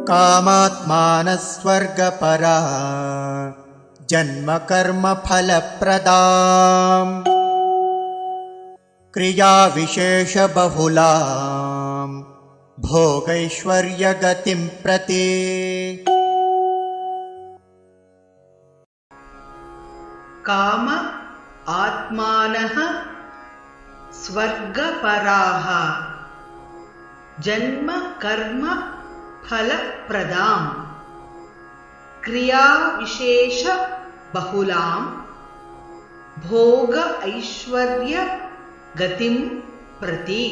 कामात्मानः स्वर्गपरा जन्म कर्म फलप्रदाम् क्रियाविशेषबहुलाम् भोगैश्वर्यगतिं प्रति। काम आत्मानः स्वर्गपराः जन्म कर्म फलप्रदाम् क्रियाविशेष बहुलां भोग ऐश्वर्य गतिं प्रति।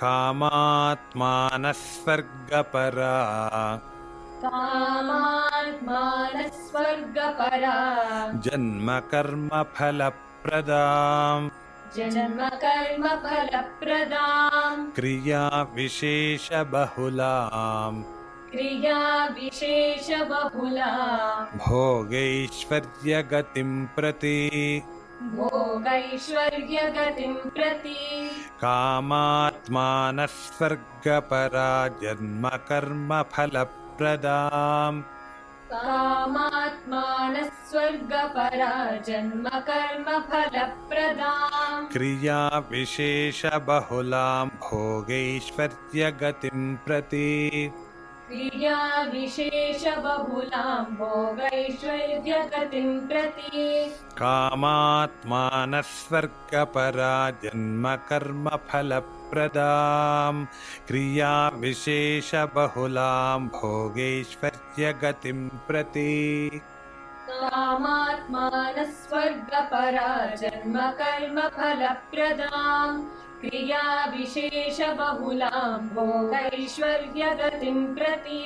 कामात्मानः स्वर्गपरा जन्म कर्म फलप्रदाम् क्रियाविशेषबहुलाम् भोगैश्वर्यगतिं प्रति। कामात्मानः स्वर्गपरा जन्म कर्म फलप्रदाम् क्रियाविशेषबहुलां भोगैश्वर्यगतिं प्रति। कामात्मानः स्वर्गपरा जन्म कर्म फलप्रदाम् क्रियाविशेषबहुलां भोगैश्वर्यगतिं प्रति। कामात्मानः स्वर्गपरा जन्म कर्म फलप्रदाम् क्रियाविशेषबहुलां भोगैश्वर्यगतिं प्रति।